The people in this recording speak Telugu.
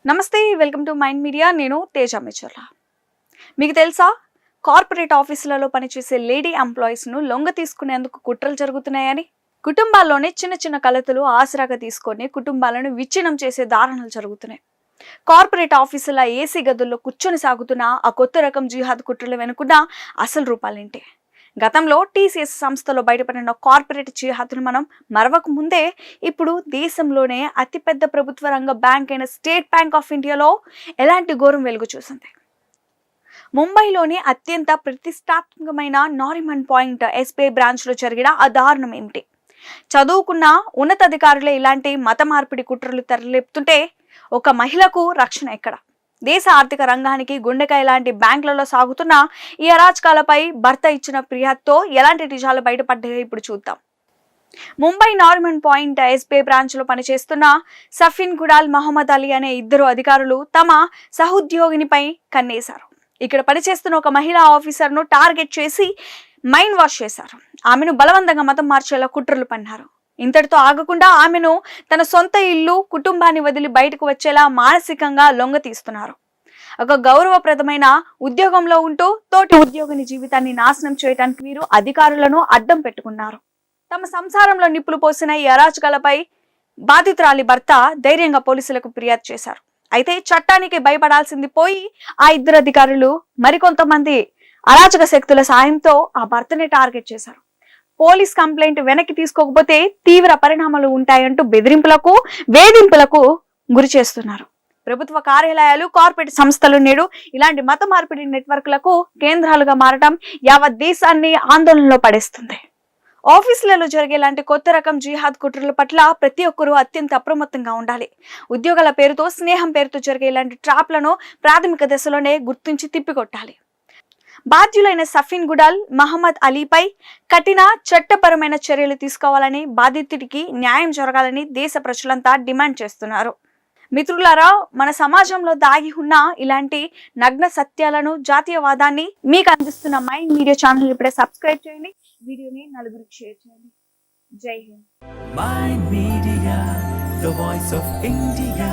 నమస్తే, వెల్కమ్ టు మైండ్ మీడియా. నేను తేజ మిచర్ల. మీకు తెలుసా, కార్పొరేట్ ఆఫీసులలో పనిచేసే లేడీ ఎంప్లాయీస్ను లొంగ తీసుకునేందుకు కుట్రలు జరుగుతున్నాయని. కుటుంబాల్లోనే చిన్న చిన్న కలతలు ఆసరాగా తీసుకొని కుటుంబాలను విచ్ఛిన్నం చేసే దారుణాలు జరుగుతున్నాయి. కార్పొరేట్ ఆఫీసుల ఏసీ గదుల్లో కూర్చొని సాగుతున్న ఆ కొత్త రకం జిహాద్ కుట్రలు వెనుకున్న అసలు రూపాలేంటి? గతంలో టీసీఎస్ సంస్థలో బయటపడిన కార్పొరేట్ జిహాద్ను మనం మరవక ముందే ఇప్పుడు దేశంలోనే అతిపెద్ద ప్రభుత్వ రంగ బ్యాంక్ అయిన స్టేట్ బ్యాంక్ ఆఫ్ ఇండియాలో ఎలాంటి ఘోరం వెలుగు చూసింది. ముంబైలోని అత్యంత ప్రతిష్టాత్మకమైన నారిమన్ పాయింట్ ఎస్బీఐ బ్రాంచ్లో జరిగిన ఆ దారుణం ఏమిటి? చదువుకున్న ఉన్నతాధికారులే ఇలాంటి మత మార్పిడి కుట్రలు తెరలేపుతుంటే ఒక మహిళకు రక్షణ ఎక్కడ? దేశ ఆర్థిక రంగానికి గుండెకాయ లాంటి బ్యాంకులలో సాగుతున్న ఈ అరాచకాలపై భర్త ఇచ్చిన ఫిర్యాదుతో ఎలాంటి నిజాలు బయటపడ్డాయో ఇప్పుడు చూద్దాం. Mumbai Nariman point SBI branch లో పనిచేస్తున్న సఫీన్ గుడాల్, మహమ్మద్ అలీ అనే ఇద్దరు అధికారులు తమ సహోద్యోగినిపై కన్నేశారు. ఇక్కడ పనిచేస్తున్న ఒక మహిళా ఆఫీసర్ ను టార్గెట్ చేసి మైండ్ వాష్ చేశారు. ఆమెను బలవంతంగా మతం మార్చేలా కుట్రలు పన్నారు. ఇంతటితో ఆగకుండా ఆమెను తన సొంత ఇల్లు, కుటుంబాన్ని వదిలి బయటకు వచ్చేలా మానసికంగా లొంగ తీస్తున్నారు. ఒక గౌరవప్రదమైన ఉద్యోగంలో ఉంటూ తోటి ఉద్యోగిని జీవితాన్ని నాశనం చేయడానికి వీరు అధికారులను అడ్డం పెట్టుకున్నారు. తమ సంసారంలో నిప్పులు పోసిన ఈ అరాచకాలపై బాధితురాలి భర్త ధైర్యంగా పోలీసులకు ఫిర్యాదు చేశారు. అయితే చట్టానికి భయపడాల్సింది పోయి ఆ ఇద్దరు అధికారులు మరికొంతమంది అరాచక శక్తుల సాయంతో ఆ భర్తని టార్గెట్ చేశారు. పోలీస్ కంప్లైంట్ వెనక్కి తీసుకోకపోతే తీవ్ర పరిణామాలు ఉంటాయంటూ బెదిరింపులకు, వేధింపులకు గురి చేస్తున్నారు. ప్రభుత్వ కార్యాలయాలు, కార్పొరేట్ సంస్థలు నేడు ఇలాంటి మత మార్పిడి నెట్వర్క్లకు కేంద్రాలుగా మారడం యావత్ దేశాన్ని ఆందోళనలో పడేస్తుంది. ఆఫీసులలో జరిగేలాంటి కొత్త రకం జిహాద్ కుట్రల పట్ల ప్రతి ఒక్కరూ అత్యంత అప్రమత్తంగా ఉండాలి. ఉద్యోగాల పేరుతో, స్నేహం పేరుతో జరిగే ఇలాంటి ట్రాప్లను ప్రాథమిక దశలోనే గుర్తించి తిప్పికొట్టాలి. బాధ్యులైన సఫీన్ గుడాల్, మహమ్మద్ అలీపై కఠిన చట్టపరమైన చర్యలు తీసుకోవాలని, బాధితుడికి న్యాయం జరగాలని దేశ ప్రజలంతా డిమాండ్ చేస్తున్నారు. మిత్రులారా, మన సమాజంలో దాగి ఉన్న ఇలాంటి నగ్న సత్యాలను, జాతీయవాదాన్ని మీకు అందిస్తున్న మైండ్ మీడియా ఛానల్ ఇప్పుడే సబ్స్క్రైబ్ చేయండి. వీడియోని నలుగురికి షేర్ చేయండి. జై Hind. Mind media, the voice of India.